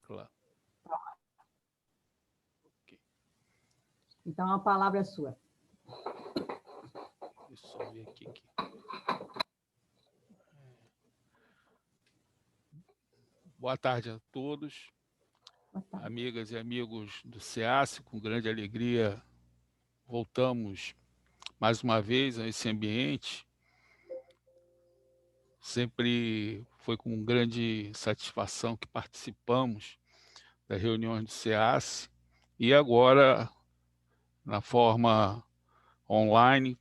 Claro. Okay. Então, a palavra é sua. Deixa eu só ver aqui. Boa tarde a todos, amigas e amigos do SEASSE. Com grande alegria voltamos mais uma vez a esse ambiente. Sempre foi com grande satisfação que participamos das reuniões do SEASSE e agora na forma online,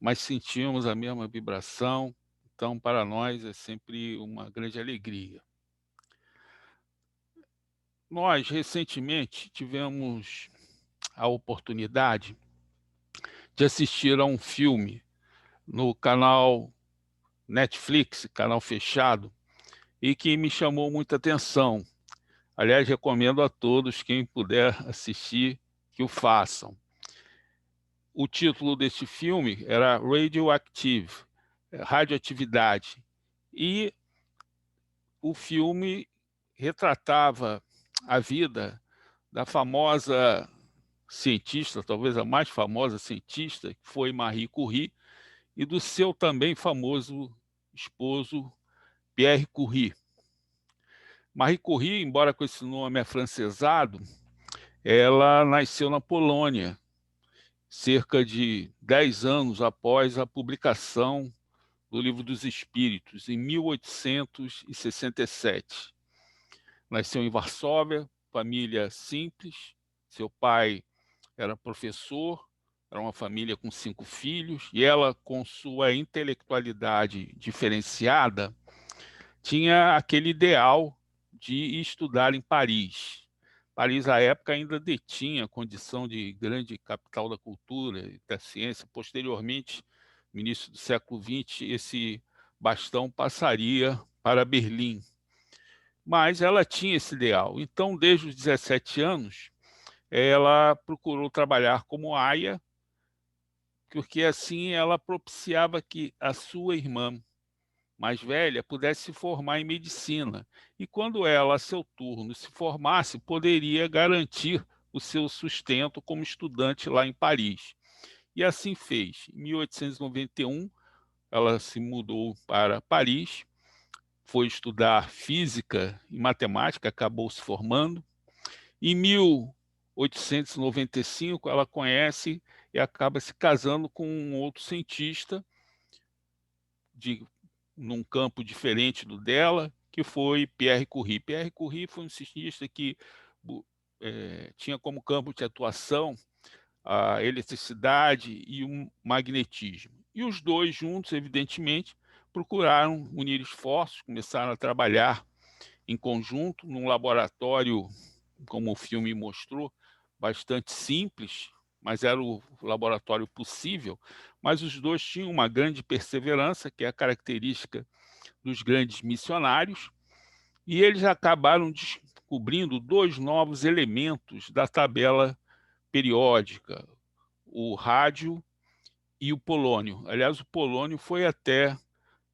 mas sentimos a mesma vibração. Então, para nós é sempre uma grande alegria. Nós, recentemente, tivemos a oportunidade de assistir a um filme no canal Netflix, canal fechado, e que me chamou muita atenção. Aliás, recomendo a todos, quem puder assistir, que o façam. O título deste filme era Radioactive, radioatividade, e o filme retratava a vida da famosa cientista, talvez a mais famosa cientista, que foi Marie Curie, e do seu também famoso esposo, Pierre Curie. Marie Curie, embora com esse nome afrancesado, ela nasceu na Polônia, cerca de 10 anos após a publicação do Livro dos Espíritos, em 1867. Nasceu em Varsóvia, família simples, seu pai era professor, era uma família com 5 filhos, e ela, com sua intelectualidade diferenciada, tinha aquele ideal de estudar em Paris. Paris, à época, ainda detinha a condição de grande capital da cultura e da ciência. Posteriormente, no início do século XX, esse bastão passaria para Berlim. Mas ela tinha esse ideal. Então, desde os 17 anos, ela procurou trabalhar como aia, porque assim ela propiciava que a sua irmã mais velha pudesse se formar em medicina. E quando ela, a seu turno, se formasse, poderia garantir o seu sustento como estudante lá em Paris. E assim fez. Em 1891, ela se mudou para Paris, foi estudar física e matemática, acabou se formando. Em 1895, ela conhece e acaba se casando com um outro cientista num campo diferente do dela, que foi Pierre Curie. Pierre Curie foi um cientista que tinha como campo de atuação a eletricidade e o magnetismo. E os dois juntos, evidentemente, procuraram unir esforços, começaram a trabalhar em conjunto num laboratório, como o filme mostrou, bastante simples, mas era o laboratório possível. Mas os dois tinham uma grande perseverança, que é a característica dos grandes missionários, e eles acabaram descobrindo 2 novos elementos da tabela periódica, o rádio e o polônio. Aliás, o polônio foi até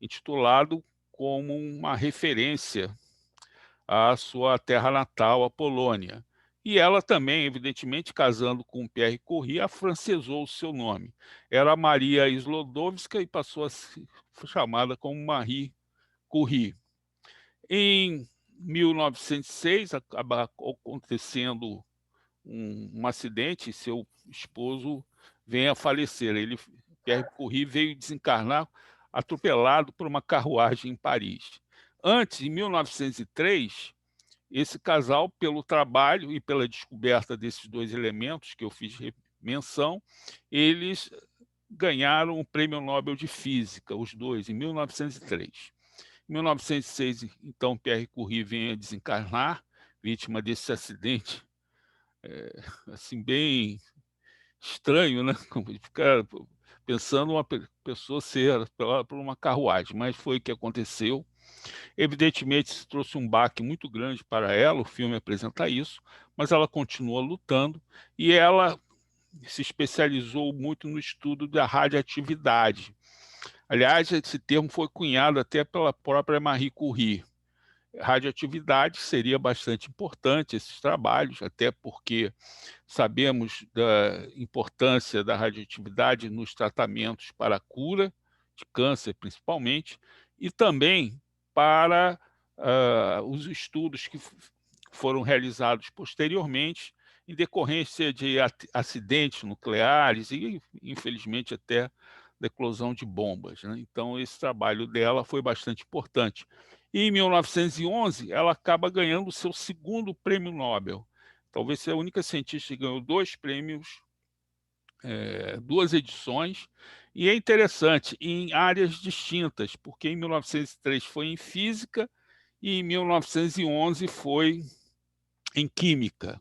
intitulado como uma referência à sua terra natal, a Polônia. E ela também, evidentemente, casando com Pierre Curie, afrancesou o seu nome. Era Maria Sklodowska e passou a ser chamada como Marie Curie. Em 1906, acaba acontecendo um acidente, seu esposo vem a falecer. Pierre Curie veio desencarnar atropelado por uma carruagem em Paris. Antes, em 1903, esse casal, pelo trabalho e pela descoberta desses 2 elementos que eu fiz menção, eles ganharam o Prêmio Nobel de Física, os dois, em 1903. Em 1906, então, Pierre Curie vem a desencarnar, vítima desse acidente, assim, bem estranho, né? Ficar pensando uma pessoa ser por uma carruagem, mas foi o que aconteceu. Evidentemente, isso trouxe um baque muito grande para ela, o filme apresenta isso, mas ela continua lutando e ela se especializou muito no estudo da radioatividade. Aliás, esse termo foi cunhado até pela própria Marie Curie. radioatividade seria bastante importante esses trabalhos, até porque sabemos da importância da radioatividade nos tratamentos para a cura de câncer, principalmente, e também para os estudos que foram realizados posteriormente em decorrência de acidentes nucleares e, infelizmente, até da eclosão de bombas, né? Então, esse trabalho dela foi bastante importante. E, em 1911, ela acaba ganhando o seu segundo prêmio Nobel. Talvez seja a única cientista que ganhou 2 prêmios, 2 edições, e é interessante, em áreas distintas, porque em 1903 foi em física e em 1911 foi em química.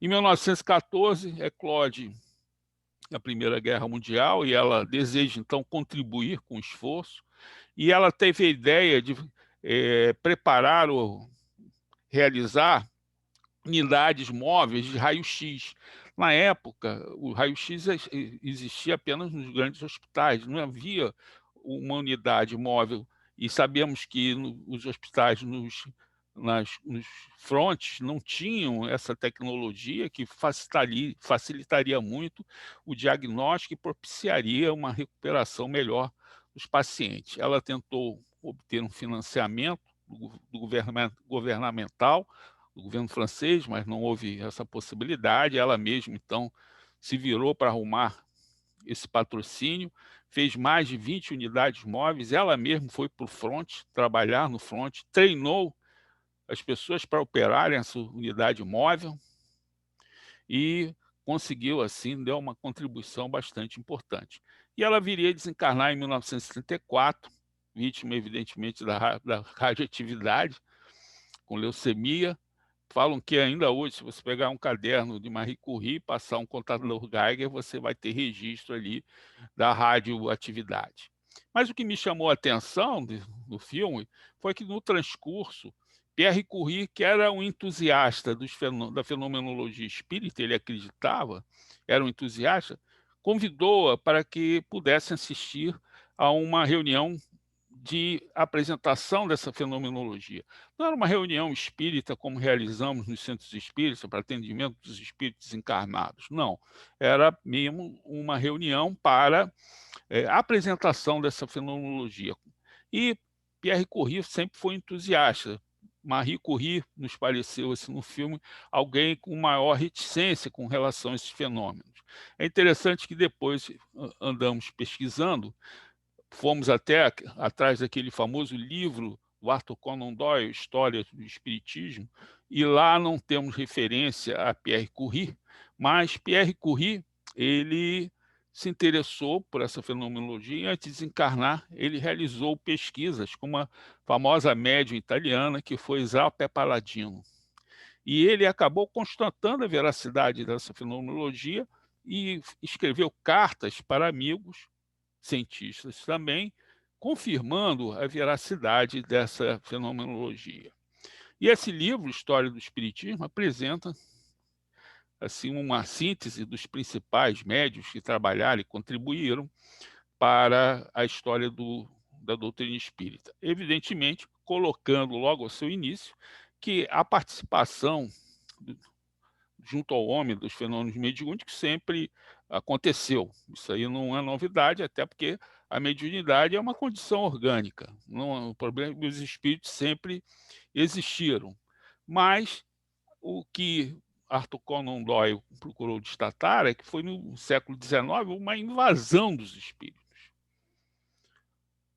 Em 1914, eclode a Primeira Guerra Mundial e ela deseja, então, contribuir com o esforço, e ela teve a ideia de preparar ou realizar unidades móveis de raio-x. Na época, o raio-x existia apenas nos grandes hospitais, não havia uma unidade móvel, e sabemos que os hospitais nos frontes não tinham essa tecnologia que facilitaria muito o diagnóstico e propiciaria uma recuperação melhor dos pacientes. Ela tentou obter um financiamento do governamental, do governo francês, mas não houve essa possibilidade. Ela mesma, então, se virou para arrumar esse patrocínio, fez mais de 20 unidades móveis, ela mesma foi para o front, trabalhar no front, treinou as pessoas para operarem essa unidade móvel e conseguiu, assim, dar uma contribuição bastante importante. E ela viria a desencarnar em 1934, vítima, evidentemente, da radioatividade, com leucemia. Falam que ainda hoje, se você pegar um caderno de Marie Curie e passar um contador Geiger, você vai ter registro ali da radioatividade. Mas o que me chamou a atenção no filme foi que, no transcurso, Pierre Curie, que era um entusiasta da fenomenologia espírita, ele acreditava, era um entusiasta, convidou-a para que pudesse assistir a uma reunião de apresentação dessa fenomenologia. Não era uma reunião espírita como realizamos nos centros espíritas para atendimento dos espíritos encarnados, não. Era mesmo uma reunião para apresentação dessa fenomenologia. E Pierre Curie sempre foi entusiasta. Marie Curie nos pareceu, assim, no filme, alguém com maior reticência com relação a esses fenômenos. É interessante que depois andamos pesquisando, fomos até atrás daquele famoso livro do Arthur Conan Doyle, História do Espiritismo, e lá não temos referência a Pierre Curie, mas Pierre Curie, ele se interessou por essa fenomenologia e, antes de desencarnar, ele realizou pesquisas com uma famosa médium italiana, que foi Isabel Palladino. E ele acabou constatando a veracidade dessa fenomenologia e escreveu cartas para amigos cientistas também, confirmando a veracidade dessa fenomenologia. E esse livro, História do Espiritismo, apresenta, assim, uma síntese dos principais médiuns que trabalharam e contribuíram para a história da doutrina espírita. Evidentemente, colocando logo ao seu início que a participação junto ao homem dos fenômenos mediúnicos sempre aconteceu. Isso aí não é novidade, até porque a mediunidade é uma condição orgânica. Não, o problema é que os espíritos sempre existiram. Mas o que Arthur Conan Doyle procurou destacar é que foi no século XIX uma invasão dos espíritos,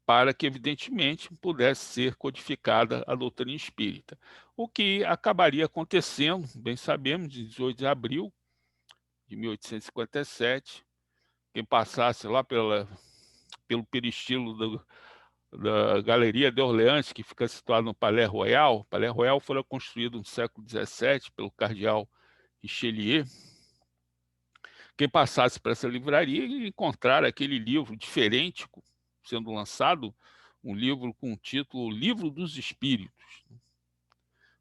para que, evidentemente, pudesse ser codificada a doutrina espírita. O que acabaria acontecendo, bem sabemos, de 18 de abril de 1857, quem passasse lá pelo peristilo da Galeria de Orleans, que fica situado no Palais Royal. O Palais Royal foi construído no século XVII pelo cardeal Richelieu. Quem passasse por essa livraria e encontrar aquele livro diferente sendo lançado, um livro com o título Livro dos Espíritos,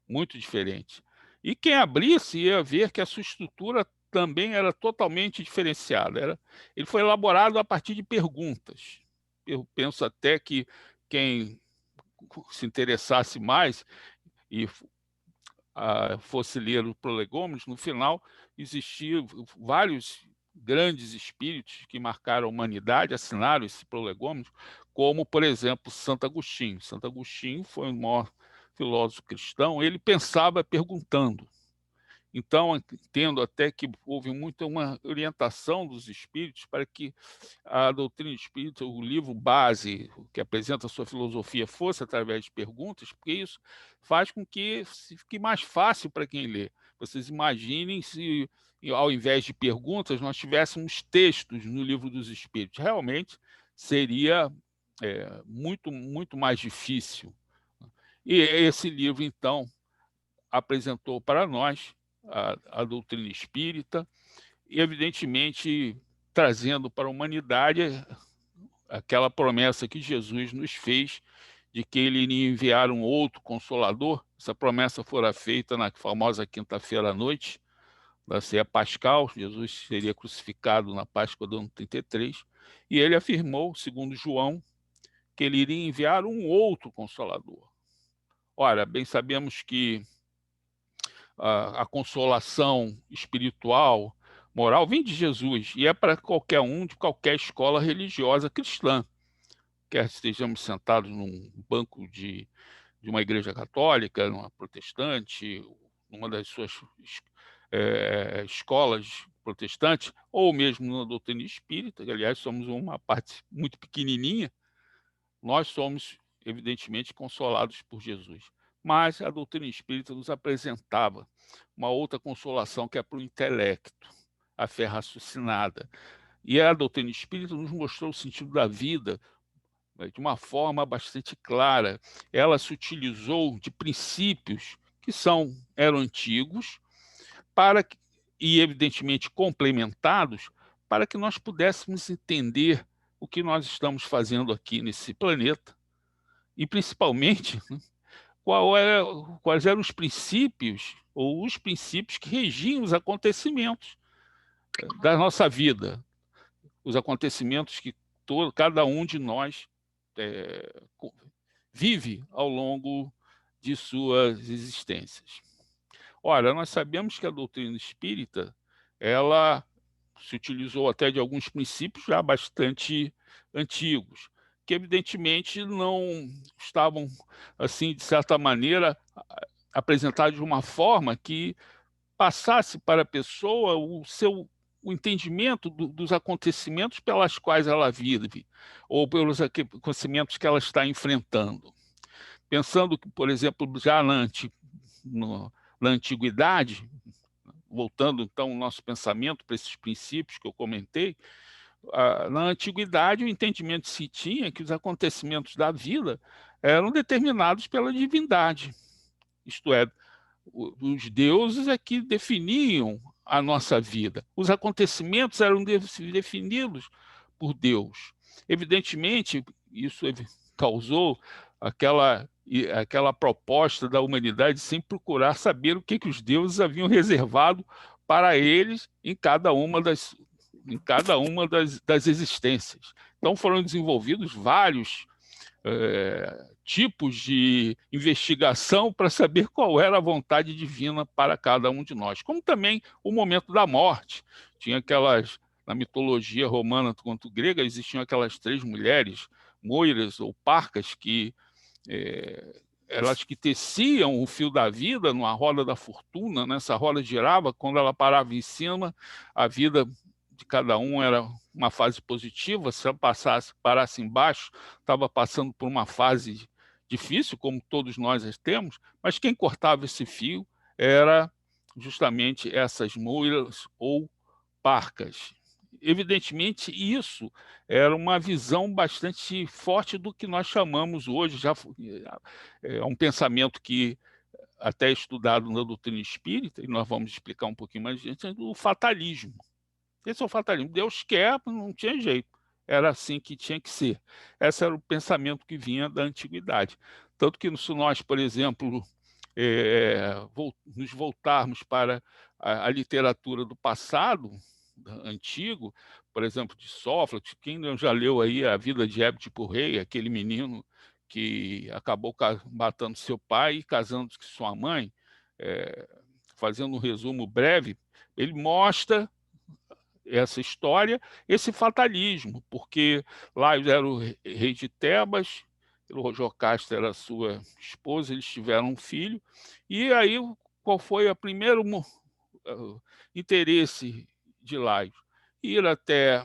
muito diferente. E quem abrisse ia ver que a sua estrutura também era totalmente diferenciada. Ele foi elaborado a partir de perguntas. Eu penso até que quem se interessasse mais e fosse ler o Prolegômenos, no final existiam vários grandes espíritos que marcaram a humanidade, assinaram esse Prolegômenos, como, por exemplo, Santo Agostinho. Santo Agostinho foi o maior filósofo cristão, ele pensava perguntando. Então, entendo até que houve muita uma orientação dos espíritos para que a doutrina espírita, o livro base, que apresenta a sua filosofia, fosse através de perguntas, porque isso faz com que fique mais fácil para quem lê. Vocês imaginem se, ao invés de perguntas, nós tivéssemos textos no livro dos espíritos. Realmente seria muito mais difícil. E esse livro, então, apresentou para nós a doutrina espírita, e, evidentemente, trazendo para a humanidade aquela promessa que Jesus nos fez de que ele iria enviar um outro Consolador. Essa promessa fora feita na famosa quinta-feira à noite, da ceia pascal. Jesus seria crucificado na Páscoa do ano 33, e ele afirmou, segundo João, que ele iria enviar um outro Consolador. Ora, bem sabemos que a consolação espiritual, moral, vem de Jesus, e é para qualquer um de qualquer escola religiosa cristã, quer estejamos sentados num banco de uma igreja católica, numa protestante, numa das suas escolas protestantes, ou mesmo na doutrina espírita, que, aliás, somos uma parte muito pequenininha. Nós somos, evidentemente, consolados por Jesus. Mas a doutrina espírita nos apresentava uma outra consolação, que é para o intelecto, a fé raciocinada. E a doutrina espírita nos mostrou o sentido da vida, né, de uma forma bastante clara. Ela se utilizou de princípios que eram antigos, e evidentemente complementados, para que nós pudéssemos entender o que nós estamos fazendo aqui nesse planeta, e principalmente quais eram os princípios, ou os princípios que regiam os acontecimentos da nossa vida, os acontecimentos que cada um de nós vive ao longo de suas existências. Ora, nós sabemos que a doutrina espírita, ela se utilizou até de alguns princípios já bastante antigos, que evidentemente não estavam, assim, de certa maneira, apresentados de uma forma que passasse para a pessoa o entendimento dos acontecimentos pelas quais ela vive, ou pelos acontecimentos que ela está enfrentando. Pensando que, por exemplo, já na antiguidade, voltando então o nosso pensamento para esses princípios que eu comentei, na antiguidade o entendimento se tinha que os acontecimentos da vida eram determinados pela divindade, isto é, os deuses é que definiam a nossa vida. Os acontecimentos eram definidos por Deus. Evidentemente, isso causou aquela proposta da humanidade sem procurar saber o que os deuses haviam reservado para eles em cada uma das existências. Então foram desenvolvidos vários tipos de investigação para saber qual era a vontade divina para cada um de nós, como também o momento da morte. Tinha na mitologia romana quanto grega, existiam aquelas 3 mulheres, moiras ou parcas, que elas que teciam o fio da vida numa roda da fortuna, né? Essa roda girava, quando ela parava em cima, a vida de cada um era uma fase positiva. Se ela parasse embaixo, estava passando por uma fase difícil, como todos nós temos, mas quem cortava esse fio era justamente essas moiras ou parcas. Evidentemente, isso era uma visão bastante forte do que nós chamamos hoje, é um pensamento que até é estudado na doutrina espírita, e nós vamos explicar um pouquinho mais adiante, é do fatalismo. Esse é o fatalismo. Deus quer, não tinha jeito. Era assim que tinha que ser. Esse era o pensamento que vinha da antiguidade. Tanto que, se nós, por exemplo, nos voltarmos para a literatura do passado, antigo, por exemplo, de Sófocles, quem já leu aí A Vida de Édipo Rei, aquele menino que acabou matando seu pai e casando com sua mãe, fazendo um resumo breve, ele mostra essa história, esse fatalismo, porque Laios era o rei de Tebas, Jocasta era sua esposa, eles tiveram um filho, e aí qual foi o primeiro interesse de Laios? Ir até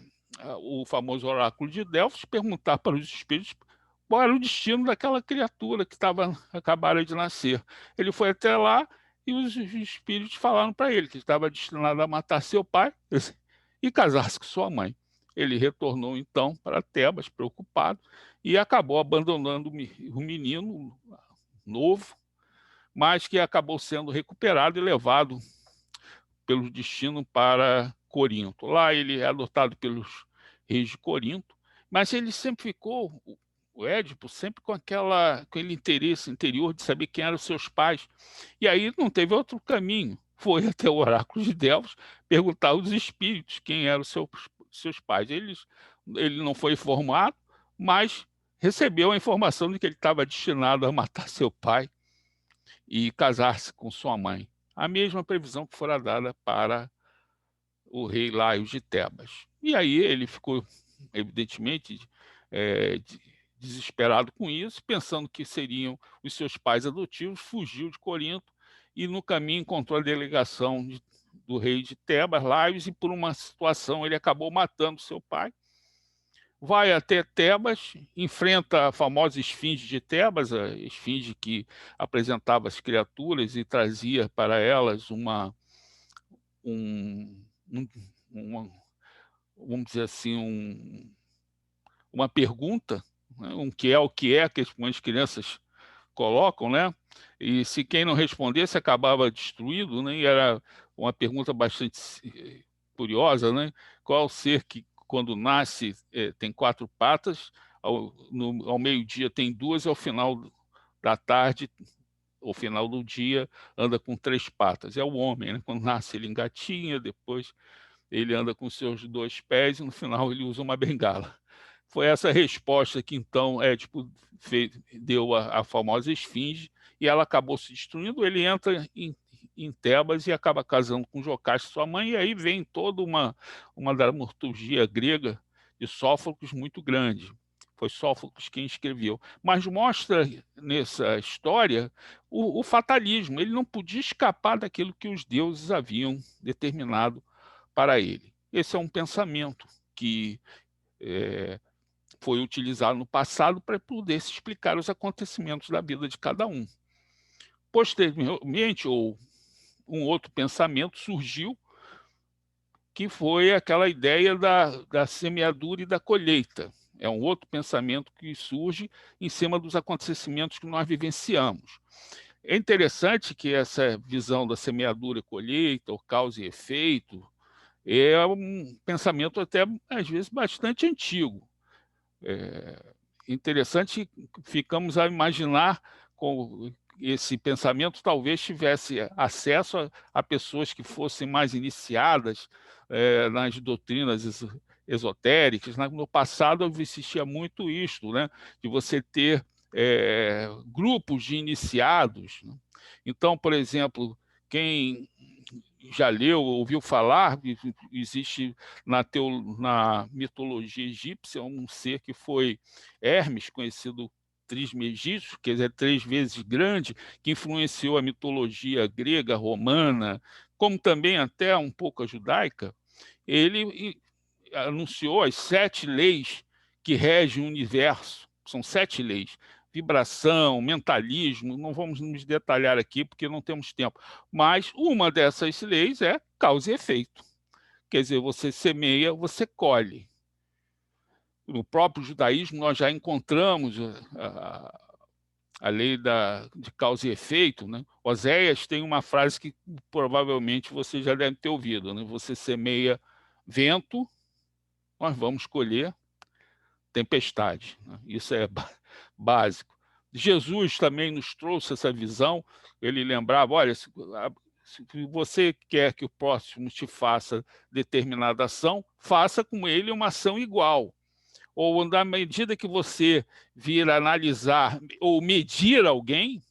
o famoso oráculo de Delfos, perguntar para os espíritos qual era o destino daquela criatura que acabara de nascer. Ele foi até lá e os espíritos falaram para ele que estava destinado a matar seu pai e casar-se com sua mãe. Ele retornou, então, para Tebas, preocupado, e acabou abandonando o menino novo, mas que acabou sendo recuperado e levado pelo destino para Corinto. Lá ele é adotado pelos reis de Corinto, mas ele sempre ficou, o Édipo, sempre com aquele interesse interior de saber quem eram os seus pais. E aí não teve outro caminho. Foi até o oráculo de Delfos perguntar aos espíritos quem eram os seus pais. Ele não foi informado, mas recebeu a informação de que ele estava destinado a matar seu pai e casar-se com sua mãe. A mesma previsão que fora dada para o rei Laios de Tebas. E aí ele ficou, evidentemente, desesperado com isso, pensando que seriam os seus pais adotivos, fugiu de Corinto e no caminho encontrou a delegação do rei de Tebas, Laios, e por uma situação ele acabou matando seu pai. Vai até Tebas, enfrenta a famosa esfinge de Tebas, a esfinge que apresentava as criaturas e trazia para elas vamos dizer assim, uma pergunta, né? Um que é o que as crianças colocam, né? E se quem não respondesse acabava destruído, né? E era uma pergunta bastante curiosa, né? Qual ser que quando nasce tem 4 patas, ao meio-dia tem 2 e ao final da tarde, ao final do dia, anda com 3 patas. É o homem, né? Quando nasce ele engatinha, depois ele anda com seus 2 pés e no final ele usa uma bengala. Foi essa resposta que então Édipo deu a famosa esfinge e ela acabou se destruindo. Ele entra em Tebas e acaba casando com Jocasta, sua mãe, e aí vem toda uma dramaturgia grega de Sófocles muito grande. Foi Sófocles quem escreveu. Mas mostra nessa história o fatalismo. Ele não podia escapar daquilo que os deuses haviam determinado para ele. Esse é um pensamento que foi utilizado no passado para poder se explicar os acontecimentos da vida de cada um. Posteriormente, um outro pensamento surgiu, que foi aquela ideia da semeadura e da colheita. É um outro pensamento que surge em cima dos acontecimentos que nós vivenciamos. É interessante que essa visão da semeadura e colheita, ou causa e efeito, é um pensamento até, às vezes, bastante antigo. Interessante, ficamos a imaginar com esse pensamento talvez tivesse acesso a pessoas que fossem mais iniciadas nas doutrinas esotéricas. No passado existia muito isto, né? De você ter grupos de iniciados, né? Então, por exemplo, quem já leu, ouviu falar, existe na mitologia egípcia um ser que foi Hermes, conhecido Trismegisto, quer dizer, 3 vezes grande, que influenciou a mitologia grega, romana, como também até um pouco a judaica. Ele anunciou as 7 leis que regem o universo. São 7 leis. Vibração, mentalismo, não vamos nos detalhar aqui porque não temos tempo. Mas uma dessas leis é causa e efeito. Quer dizer, você semeia, você colhe. No próprio judaísmo, nós já encontramos a lei de causa e efeito, né? Oséias tem uma frase que provavelmente você já deve ter ouvido, né? Você semeia vento, nós vamos colher tempestade, né? Isso é básico. Jesus também nos trouxe essa visão, ele lembrava, olha, se você quer que o próximo te faça determinada ação, faça com ele uma ação igual. ou na medida que você vir analisar ou medir alguém,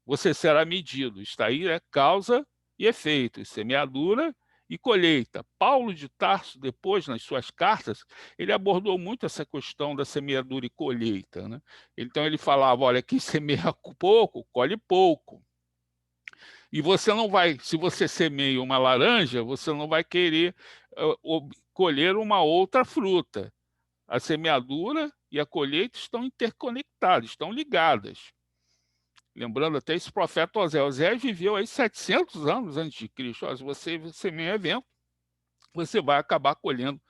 você será medido. Está aí causa e efeito, semeadura e colheita. Paulo de Tarso, depois, nas suas cartas, ele abordou muito essa questão da semeadura e colheita, né? Então, ele falava, olha, quem semeia pouco, colhe pouco. E você não vai, se você semeia uma laranja, você não vai querer colher uma outra fruta. A semeadura e a colheita estão interconectadas, estão ligadas. Lembrando até esse profeta Osés. Osés viveu aí 700 anos antes de Cristo. Se você semeia vento, você vai acabar colhendo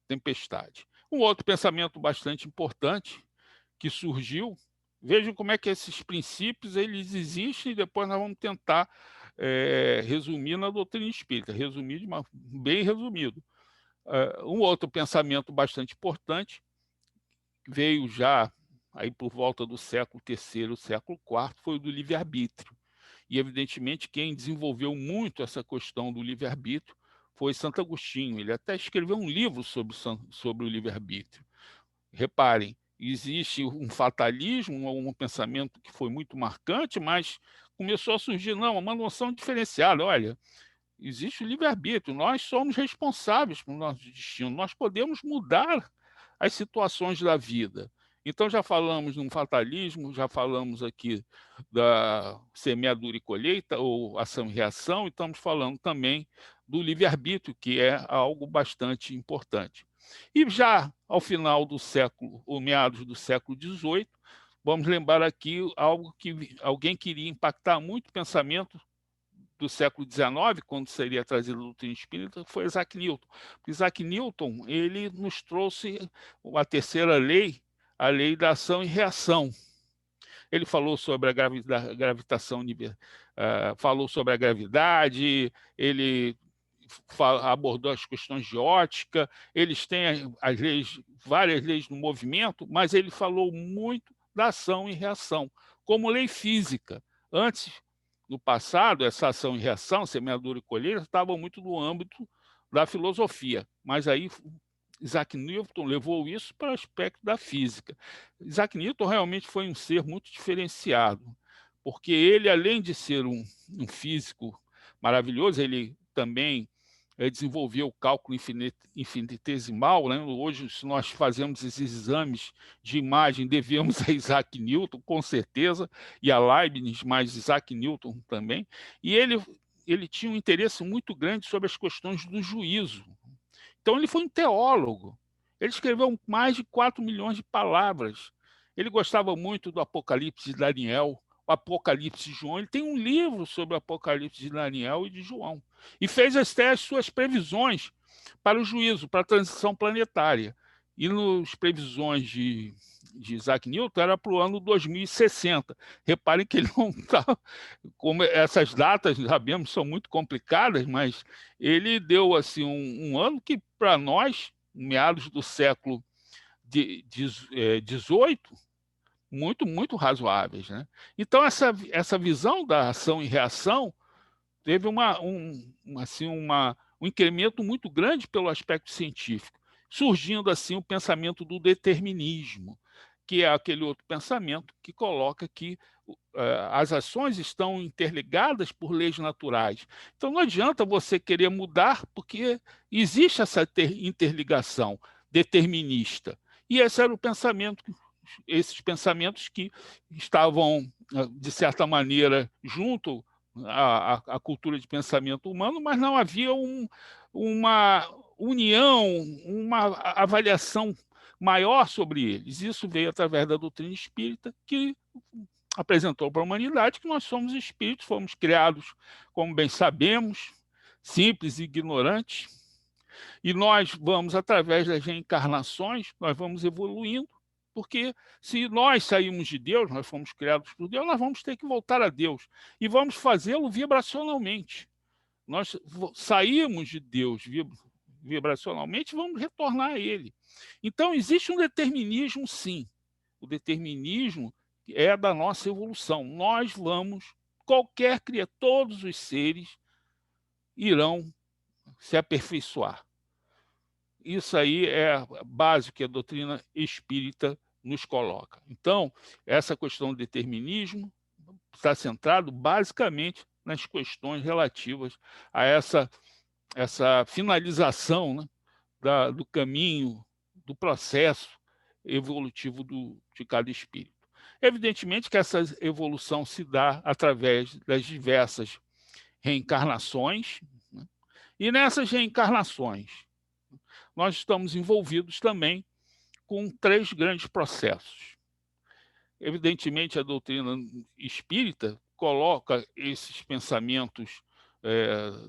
tempestade. Um outro pensamento bastante importante que surgiu, vejam como é que esses princípios eles existem e depois nós vamos tentar resumir na doutrina espírita, bem resumido. Um outro pensamento bastante importante veio já aí por volta do século III, século IV, foi o do livre-arbítrio. E, evidentemente, quem desenvolveu muito essa questão do livre-arbítrio foi Santo Agostinho. Ele até escreveu um livro sobre o livre-arbítrio. Reparem, existe um fatalismo, um pensamento que foi muito marcante, mas começou a surgir, não, uma noção diferenciada. Olha, existe o livre-arbítrio, nós somos responsáveis pelo nosso destino, nós podemos mudar as situações da vida. Então, já falamos no fatalismo, já falamos aqui da semeadura e colheita, ou ação e reação, e estamos falando também do livre-arbítrio, que é algo bastante importante. E já ao final do século, ou meados do século XVIII, vamos lembrar aqui algo que alguém queria impactar muito o pensamento do século XIX, quando seria trazido a doutrina espírita, foi Isaac Newton. Isaac Newton, ele nos trouxe a terceira lei, a lei da ação e reação. Ele falou sobre a gravitação, falou sobre a gravidade, ele abordou as questões de ótica, eles têm as leis, várias leis do movimento, mas ele falou muito da ação e reação, como lei física. Antes, no passado, essa ação e reação, semeadura e colheita, estavam muito no âmbito da filosofia, mas aí Isaac Newton levou isso para o aspecto da física. Isaac Newton realmente foi um ser muito diferenciado, porque ele, além de ser um físico maravilhoso, ele também desenvolveu o cálculo infinitesimal, né? Hoje, se nós fazemos esses exames de imagem, devemos a Isaac Newton, com certeza, e a Leibniz, mas Isaac Newton também. E ele tinha um interesse muito grande sobre as questões do juízo. Então, ele foi um teólogo. Ele escreveu mais de 4 milhões de palavras. Ele gostava muito do Apocalipse de Daniel, o Apocalipse de João. Ele tem um livro sobre o Apocalipse de Daniel e de João. E fez até as suas previsões para o juízo, para a transição planetária. E nas previsões de Isaac Newton era para o ano 2060. Reparem que ele não está... Como essas datas, sabemos, são muito complicadas, mas ele deu assim, um ano que, para nós, meados do século XVIII, muito, muito razoáveis, né? Então, essa visão da ação e reação teve um incremento muito grande pelo aspecto científico, surgindo assim o pensamento do determinismo, que é aquele outro pensamento que coloca que as ações estão interligadas por leis naturais. Então não adianta você querer mudar, porque existe essa interligação determinista. E esse era o pensamento, esses pensamentos que estavam, de certa maneira, junto à cultura de pensamento humano, mas não havia uma união, uma avaliação maior sobre eles. Isso veio através da doutrina espírita, que apresentou para a humanidade que nós somos espíritos, fomos criados, como bem sabemos, simples e ignorantes, e nós vamos, através das reencarnações, nós vamos evoluindo, porque se nós saímos de Deus, nós fomos criados por Deus, nós vamos ter que voltar a Deus, e vamos fazê-lo vibracionalmente. Nós saímos de Deus vibracionalmente, vamos retornar a Ele. Então, existe um determinismo, sim. O determinismo é da nossa evolução. Nós vamos, qualquer criatura, todos os seres irão se aperfeiçoar. isso aí é básico que a doutrina espírita nos coloca. Então, essa questão do determinismo está centrado basicamente nas questões relativas a essa finalização, né, do caminho, do processo evolutivo de cada espírito. Evidentemente que essa evolução se dá através das diversas reencarnações, né? E nessas reencarnações, nós estamos envolvidos também com 3 grandes processos. Evidentemente, a doutrina espírita coloca esses pensamentos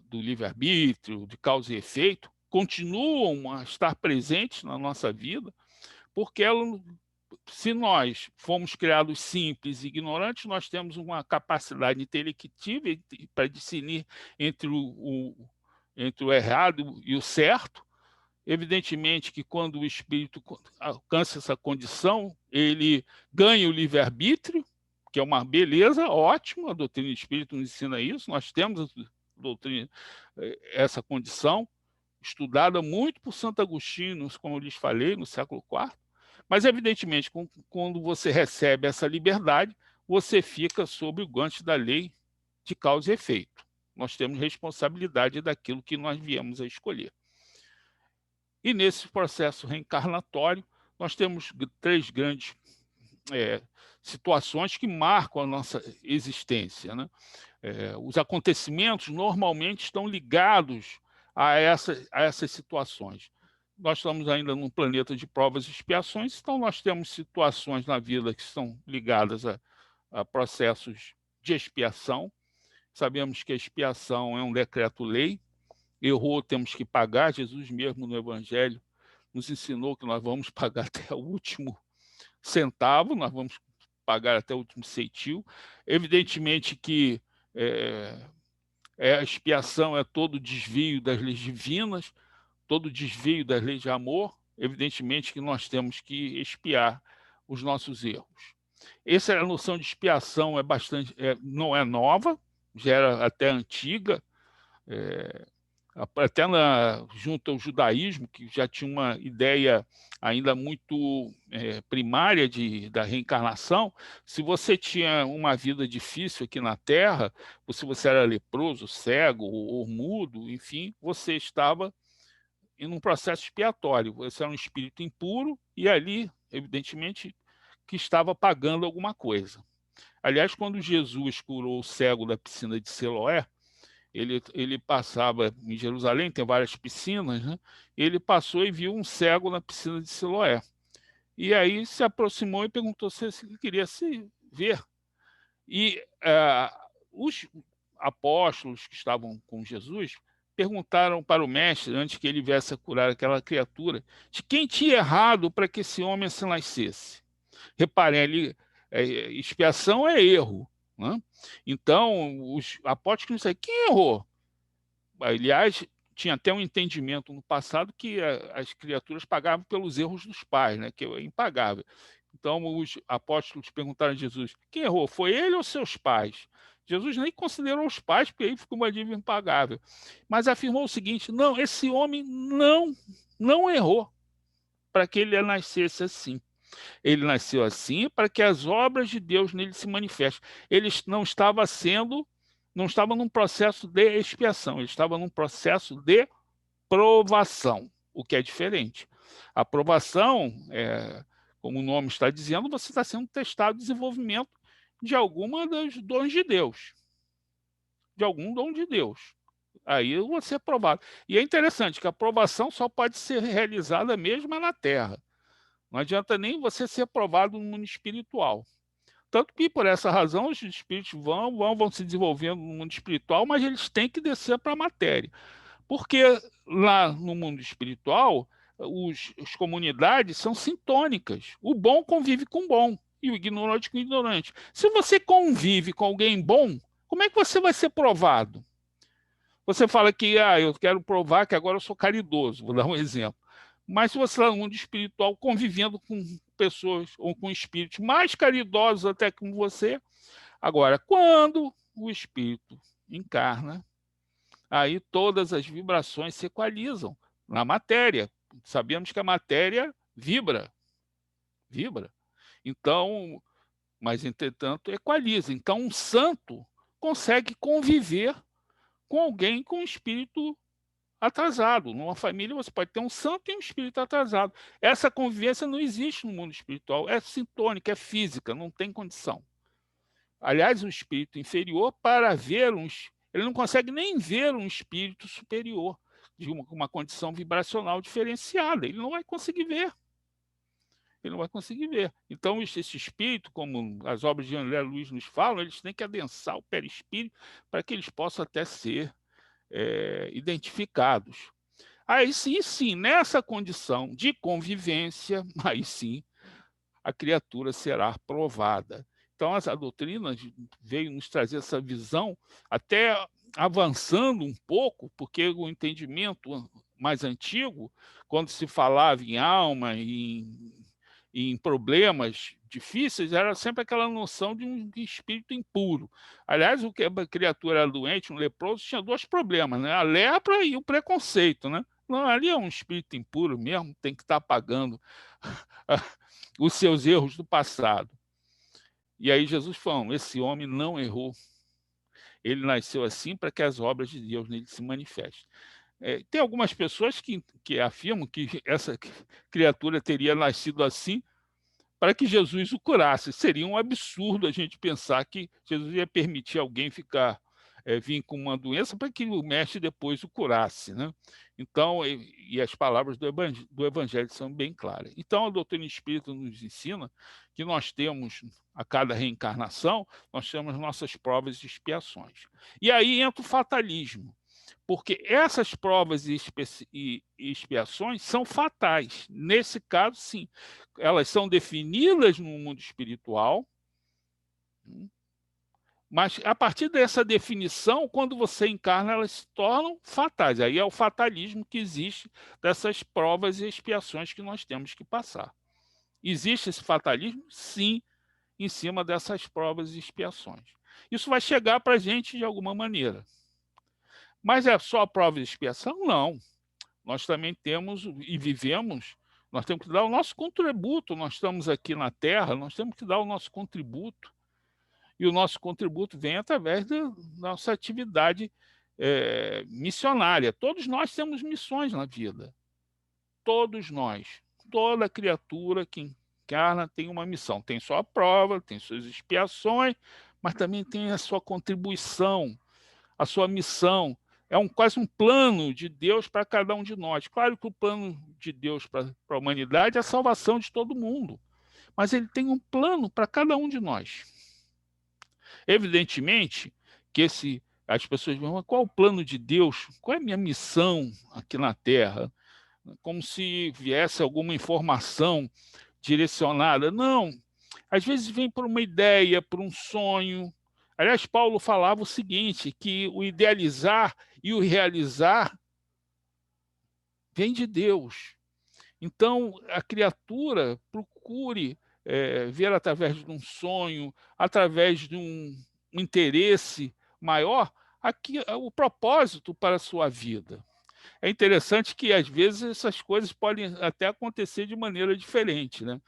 do livre-arbítrio, de causa e efeito, continuam a estar presentes na nossa vida, porque se nós fomos criados simples e ignorantes, nós temos uma capacidade intelectiva para discernir entre o errado e o certo. Evidentemente que quando o espírito alcança essa condição, ele ganha o livre-arbítrio, que é uma beleza, ótimo, a doutrina espírita nos ensina isso, nós temos doutrina, essa condição, estudada muito por Santo Agostinho, como eu lhes falei, no século IV, mas evidentemente, quando você recebe essa liberdade, você fica sob o gancho da lei de causa e efeito. Nós temos responsabilidade daquilo que nós viemos a escolher. E nesse processo reencarnatório, nós temos 3 grandes situações que marcam a nossa existência, né? Os acontecimentos normalmente estão ligados a essas situações. Nós estamos ainda num planeta de provas e expiações, então nós temos situações na vida que estão ligadas a processos de expiação. Sabemos que a expiação é um decreto-lei, errou, temos que pagar. Jesus mesmo no Evangelho nos ensinou que nós vamos pagar até o último centavo, nós vamos pagar até o último ceitil. Evidentemente que a expiação é todo desvio das leis divinas, todo desvio das leis de amor. Evidentemente que nós temos que expiar os nossos erros. Essa a noção de expiação não é nova, já era até antiga, até junto ao judaísmo, que já tinha uma ideia ainda muito primária da reencarnação. Se você tinha uma vida difícil aqui na Terra, se você era leproso, cego ou mudo, enfim, você estava em um processo expiatório. Você era um espírito impuro e ali, evidentemente, que estava pagando alguma coisa. Aliás, quando Jesus curou o cego da piscina de Siloé, ele passava em Jerusalém, tem várias piscinas, né? Ele passou e viu um cego na piscina de Siloé. E aí se aproximou e perguntou se ele queria se ver. E os apóstolos que estavam com Jesus perguntaram para o mestre, antes que ele viesse a curar aquela criatura, de quem tinha errado para que esse homem se nascesse. Reparem, ali, expiação é erro, né? Então, os apóstolos disseram, quem errou? Aliás, tinha até um entendimento no passado que as criaturas pagavam pelos erros dos pais, né? Que é impagável. Então, os apóstolos perguntaram a Jesus, quem errou? Foi ele ou seus pais? Jesus nem considerou os pais, porque aí ficou uma dívida impagável. Mas afirmou o seguinte, não, esse homem não errou para que ele nascesse assim. Ele nasceu assim para que as obras de Deus nele se manifestem. Ele não estava num processo de expiação, ele estava num processo de provação, o que é diferente. A provação, como o nome está dizendo, você está sendo testado no desenvolvimento de alguma dos dons de Deus, de algum dom de Deus. Aí você é provado. E é interessante que a provação só pode ser realizada mesmo na Terra. Não adianta nem você ser provado no mundo espiritual. Tanto que, por essa razão, os espíritos vão se desenvolvendo no mundo espiritual, mas eles têm que descer para a matéria. Porque lá no mundo espiritual, as comunidades são sintônicas. O bom convive com o bom e o ignorante com o ignorante. Se você convive com alguém bom, como é que você vai ser provado? Você fala que eu quero provar que agora eu sou caridoso, vou dar um exemplo. Mas se você está no mundo espiritual convivendo com pessoas ou com espíritos mais caridosos até como você, agora, quando o espírito encarna, aí todas as vibrações se equalizam na matéria. sabemos que a matéria vibra. Então, mas, entretanto, equaliza. Então, um santo consegue conviver com alguém com espírito atrasado. Numa família, você pode ter um santo e um espírito atrasado. Essa convivência não existe no mundo espiritual. É sintônica, é física, não tem condição. Aliás, um espírito inferior, para ver ele não consegue nem ver um espírito superior, de uma condição vibracional diferenciada. Ele não vai conseguir ver. Ele não vai conseguir ver. Então, esse espírito, como as obras de André Luiz nos falam, eles têm que adensar o perispírito para que eles possam até ser identificados. Aí sim, nessa condição de convivência, aí sim, a criatura será provada. Então, a doutrina veio nos trazer essa visão, até avançando um pouco, porque o entendimento mais antigo, quando se falava em alma, em problemas difíceis, era sempre aquela noção de um espírito impuro. Aliás, o que a criatura era doente, um leproso, tinha dois problemas, né? A lepra e o preconceito, né? Não, ali é um espírito impuro mesmo, tem que estar pagando os seus erros do passado. E aí Jesus falou, esse homem não errou. Ele nasceu assim para que as obras de Deus nele se manifestem. Tem algumas pessoas que afirmam que essa criatura teria nascido assim para que Jesus o curasse. Seria um absurdo a gente pensar que Jesus ia permitir alguém vir com uma doença para que o mestre depois o curasse, né? Então, e as palavras do Evangelho são bem claras. Então, a doutrina espírita nos ensina que nós temos, a cada reencarnação, nós temos nossas provas e expiações. E aí entra o fatalismo, porque essas provas e expiações são fatais. Nesse caso, sim, elas são definidas no mundo espiritual, mas a partir dessa definição, quando você encarna, elas se tornam fatais. Aí é o fatalismo que existe dessas provas e expiações que nós temos que passar. Existe esse fatalismo? Sim, em cima dessas provas e expiações. Isso vai chegar para a gente de alguma maneira. Mas é só prova e expiação? Não. Nós também temos e vivemos, nós temos que dar o nosso contributo. Nós estamos aqui na Terra, nós temos que dar o nosso contributo. E o nosso contributo vem através da nossa atividade missionária. Todos nós temos missões na vida. Todos nós. Toda criatura que encarna tem uma missão. Tem sua prova, tem suas expiações, mas também tem a sua contribuição, a sua missão. É quase um plano de Deus para cada um de nós. Claro que o plano de Deus para a humanidade é a salvação de todo mundo, mas ele tem um plano para cada um de nós. Evidentemente que as pessoas vão, qual é o plano de Deus? Qual é a minha missão aqui na Terra? Como se viesse alguma informação direcionada. Não, às vezes vem por uma ideia, por um sonho. Aliás, Paulo falava o seguinte, que o idealizar e o realizar vem de Deus. Então, a criatura procure ver através de um sonho, através de um interesse maior, o propósito para a sua vida. É interessante que, às vezes, essas coisas podem até acontecer de maneira diferente, né?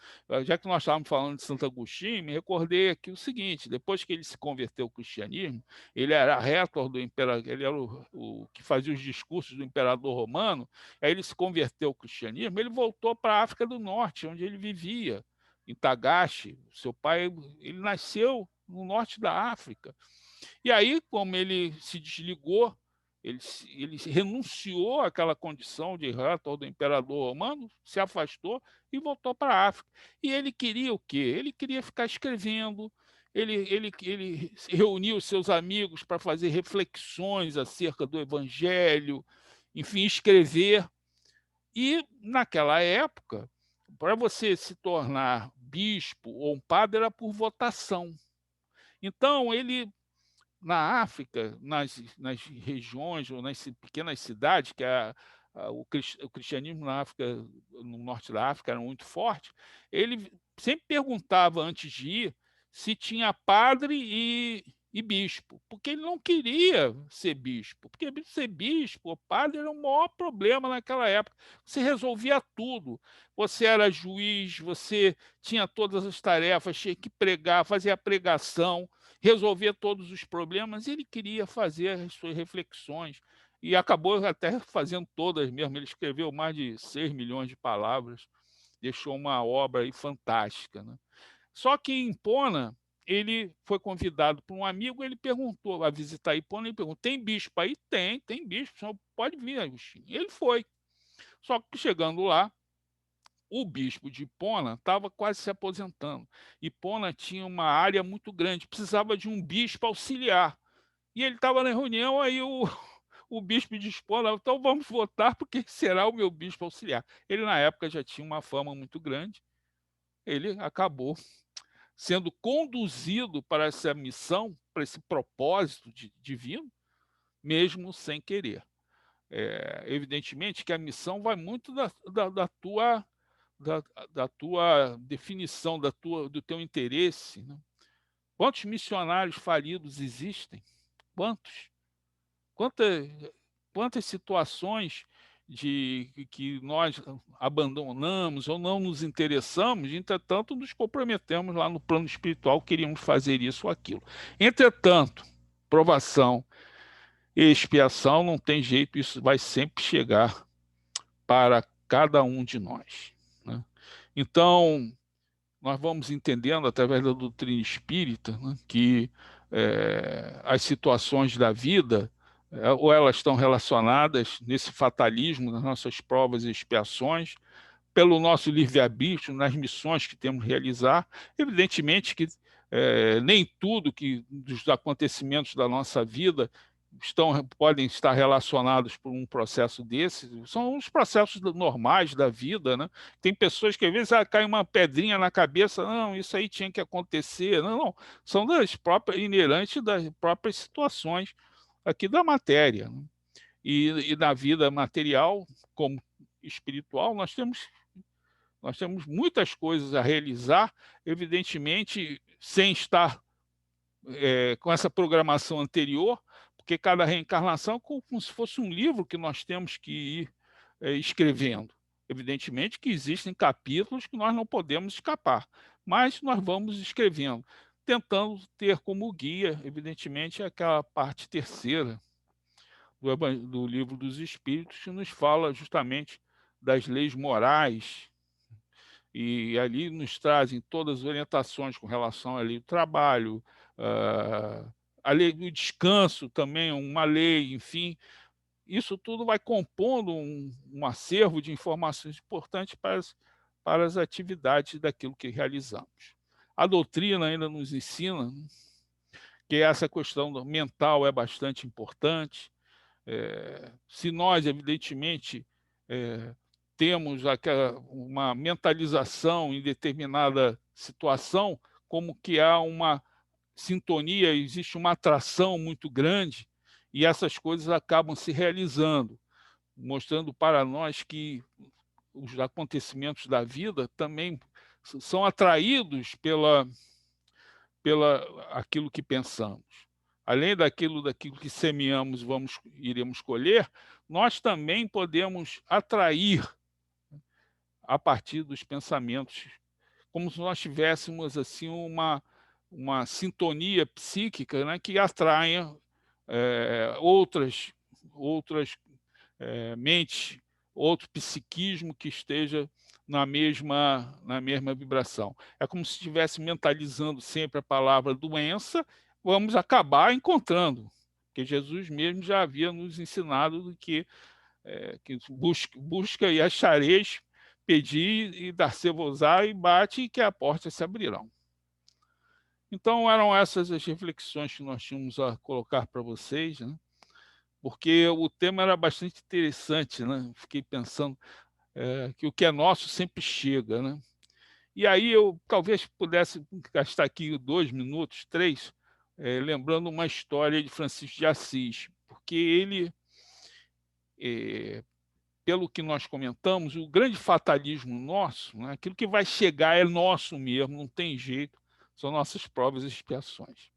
Já que nós estávamos falando de Santo Agostinho, me recordei aqui o seguinte, depois que ele se converteu ao cristianismo, ele era rétor do imperador, ele era o que fazia os discursos do imperador romano, aí ele se converteu ao cristianismo, ele voltou para a África do Norte, onde ele vivia, em Tagaste. Seu pai, ele nasceu no norte da África. E aí, como ele se desligou, ele renunciou àquela condição de rétor do imperador romano, se afastou e voltou para a África. E ele queria o quê? Ele queria ficar escrevendo, ele reuniu os seus amigos para fazer reflexões acerca do Evangelho, enfim, escrever. E, naquela época, para você se tornar bispo ou um padre, era por votação. Então, ele na África, nas regiões ou nas pequenas cidades, que o cristianismo na África, no norte da África, era muito forte, ele sempre perguntava antes de ir se tinha padre e bispo, porque ele não queria ser bispo, porque ser bispo ou padre era o maior problema naquela época. Você resolvia tudo. Você era juiz, você tinha todas as tarefas, tinha que pregar, fazer a pregação, resolver todos os problemas. Ele queria fazer as suas reflexões e acabou até fazendo todas mesmo. Ele escreveu mais de 6 milhões de palavras, deixou uma obra aí fantástica, né? Só que em Hipona, ele foi convidado por um amigo, ele perguntou, a visitar Hipona, ele perguntou, tem bispo aí? Tem bispo, o senhor pode vir, Agostinho. Ele foi. Só que chegando lá, o bispo de Hipona estava quase se aposentando. Hipona tinha uma área muito grande, precisava de um bispo auxiliar. E ele estava na reunião, aí o bispo de Hipona, então vamos votar porque será o meu bispo auxiliar. Ele, na época, já tinha uma fama muito grande, ele acabou sendo conduzido para essa missão, para esse propósito divino, mesmo sem querer. Evidentemente que a missão vai muito da tua, da, da tua definição, do teu interesse. Né? Quantos missionários falidos existem? Quantos? Quantas, quantas situações de que nós abandonamos ou não nos interessamos, entretanto, nos comprometemos lá no plano espiritual, queríamos fazer isso ou aquilo. Entretanto, provação e expiação não tem jeito, isso vai sempre chegar para cada um de nós. Né? Então, nós vamos entendendo, através da doutrina espírita, né, que as situações da vida, ou elas estão relacionadas nesse fatalismo das nossas provas e expiações, pelo nosso livre-arbítrio, nas missões que temos que realizar. Evidentemente que nem tudo dos acontecimentos da nossa vida podem estar relacionados por um processo desse, são os processos normais da vida, né? Tem pessoas que às vezes cai uma pedrinha na cabeça, não, isso aí tinha que acontecer, não, são inerentes das próprias situações aqui da matéria, né? E na vida material, como espiritual, nós temos muitas coisas a realizar, evidentemente, sem estar com essa programação anterior, porque cada reencarnação é como se fosse um livro que nós temos que ir escrevendo. Evidentemente que existem capítulos que nós não podemos escapar, mas nós vamos escrevendo, tentando ter como guia, evidentemente, aquela parte terceira do Livro dos Espíritos, que nos fala justamente das leis morais, e ali nos trazem todas as orientações com relação à lei do trabalho, a lei do descanso também, uma lei, enfim. Isso tudo vai compondo um acervo de informações importantes para as atividades daquilo que realizamos. A doutrina ainda nos ensina que essa questão mental é bastante importante. Se nós, evidentemente, temos uma mentalização em determinada situação, como que há uma sintonia, existe uma atração muito grande, e essas coisas acabam se realizando, mostrando para nós que os acontecimentos da vida também são atraídos pela aquilo que pensamos. Além daquilo que semeamos, iremos colher, nós também podemos atrair a partir dos pensamentos, como se nós tivéssemos assim uma sintonia psíquica, né, que atraia outras mentes, outro psiquismo que esteja na mesma vibração. É como se estivesse mentalizando sempre a palavra doença, vamos acabar encontrando, porque Jesus mesmo já havia nos ensinado que busca e achareis, pedir e dar-se-vos-á, e bate e que a porta se abrirão. Então eram essas as reflexões que nós tínhamos a colocar para vocês, né? Porque o tema era bastante interessante, né? Fiquei pensando que o que é nosso sempre chega, né? E aí eu talvez pudesse gastar aqui 2 minutos, 3, lembrando uma história de Francisco de Assis, porque ele, pelo que nós comentamos, o grande fatalismo nosso, né, aquilo que vai chegar é nosso mesmo, não tem jeito, são nossas provas e expiações.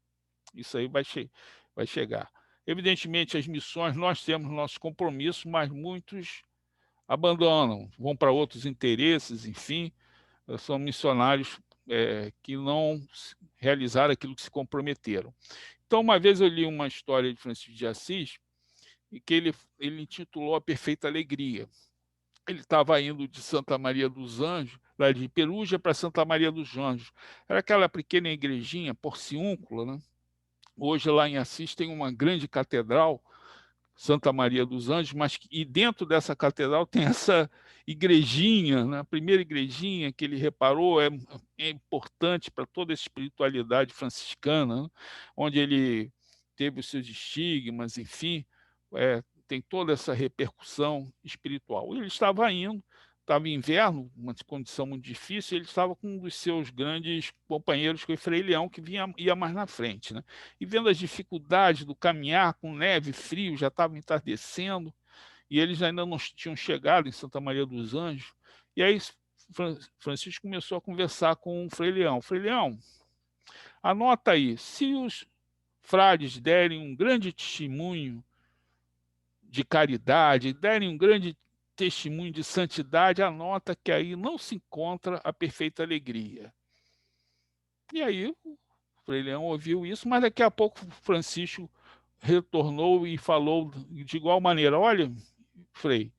Isso aí vai chegar. Evidentemente, as missões, nós temos nosso compromisso, mas muitos abandonam, vão para outros interesses, enfim, são missionários que não realizaram aquilo que se comprometeram. Então, uma vez eu li uma história de Francisco de Assis, e que ele intitulou A Perfeita Alegria. Ele estava indo de Santa Maria dos Anjos, lá de Perugia, para Santa Maria dos Anjos. Era aquela pequena igrejinha, porciúncula, né? Hoje, lá em Assis, tem uma grande catedral, Santa Maria dos Anjos, e dentro dessa catedral tem essa igrejinha, né? A primeira igrejinha que ele reparou é importante para toda a espiritualidade franciscana, né? Onde ele teve os seus estigmas, enfim, tem toda essa repercussão espiritual. Ele estava indo, estava em inverno, uma condição muito difícil, ele estava com um dos seus grandes companheiros, que foi Frei Leão, que ia mais na frente, né? E vendo as dificuldades do caminhar com neve, frio, já estava entardecendo, e eles ainda não tinham chegado em Santa Maria dos Anjos. E aí Francisco começou a conversar com o Frei Leão. Frei Leão, anota aí, se os frades derem um grande testemunho de caridade, derem um grande testemunho de santidade, anota que aí não se encontra a perfeita alegria. E aí o Frei Leão ouviu isso, mas daqui a pouco Francisco retornou e falou de igual maneira: olha, Frei,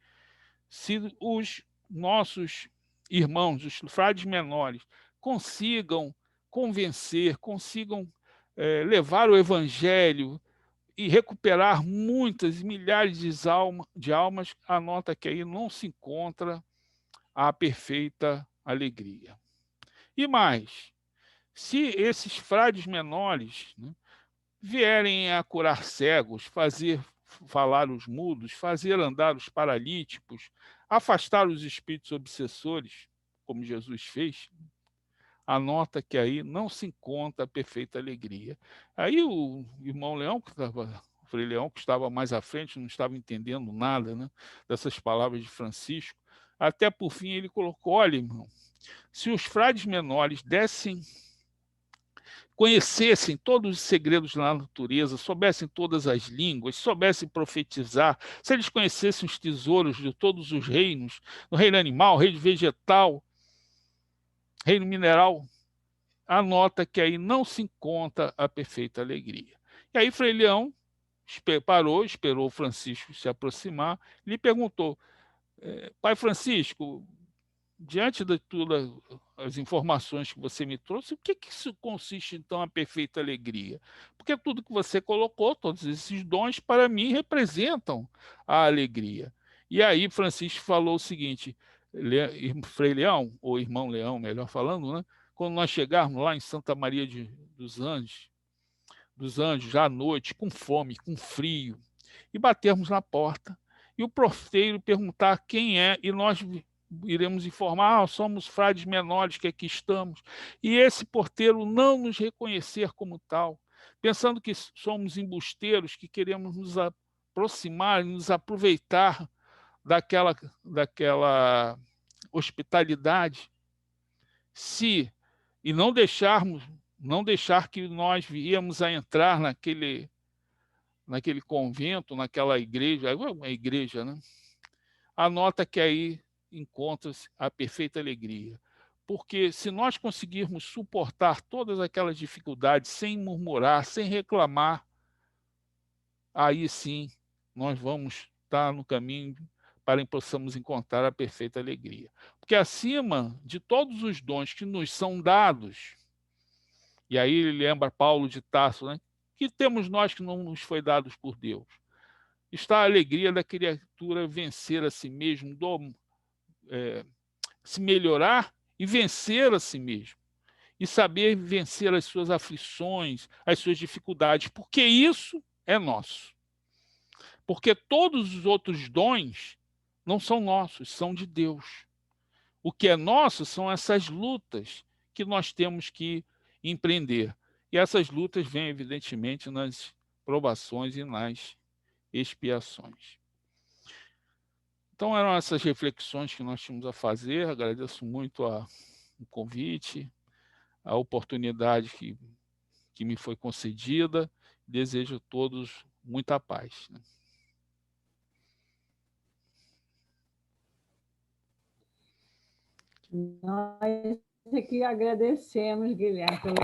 se os nossos irmãos, os frades menores, consigam convencer, consigam levar o evangelho e recuperar muitas, milhares de almas, anota que aí não se encontra a perfeita alegria. E mais, se esses frades menores, né, vierem a curar cegos, fazer falar os mudos, fazer andar os paralíticos, afastar os espíritos obsessores, como Jesus fez, anota que aí não se encontra a perfeita alegria. Aí o irmão Leão, o Frei Leão, que estava mais à frente, não estava entendendo nada, né, dessas palavras de Francisco, até por fim ele colocou: olha, irmão, se os frades menores conhecessem todos os segredos da natureza, soubessem todas as línguas, soubessem profetizar, se eles conhecessem os tesouros de todos os reinos, no reino animal, reino vegetal, reino mineral, anota que aí não se encontra a perfeita alegria. E aí Frei Leão parou, esperou Francisco se aproximar, lhe perguntou: Pai Francisco, diante de todas as informações que você me trouxe, o que isso consiste, então, a perfeita alegria? Porque tudo que você colocou, todos esses dons, para mim, representam a alegria. E aí Francisco falou o seguinte: Frei Leão, ou irmão Leão, melhor falando, né? Quando nós chegarmos lá em Santa Maria dos Anjos, já à noite, com fome, com frio, e batermos na porta, e o porteiro perguntar quem é, e nós iremos informar: somos frades menores que aqui estamos, e esse porteiro não nos reconhecer como tal, pensando que somos embusteiros, que queremos nos aproximar, nos aproveitar daquela hospitalidade, se e não deixar que nós viemos a entrar naquele convento, naquela igreja, uma igreja, né? Anota que aí encontra-se a perfeita alegria. Porque se nós conseguirmos suportar todas aquelas dificuldades sem murmurar, sem reclamar, aí sim nós vamos estar no caminho para que possamos encontrar a perfeita alegria. Porque acima de todos os dons que nos são dados, e aí ele lembra Paulo de Tarso, né? Que temos nós que não nos foi dados por Deus? Está a alegria da criatura vencer a si mesmo, se melhorar e vencer a si mesmo. E saber vencer as suas aflições, as suas dificuldades, porque isso é nosso. Porque todos os outros dons não são nossos, são de Deus. O que é nosso são essas lutas que nós temos que empreender. E essas lutas vêm, evidentemente, nas provações e nas expiações. Então, eram essas reflexões que nós tínhamos a fazer. Agradeço muito o convite, a oportunidade que que me foi concedida. Desejo a todos muita paz. Nós aqui agradecemos, Guilherme, pelo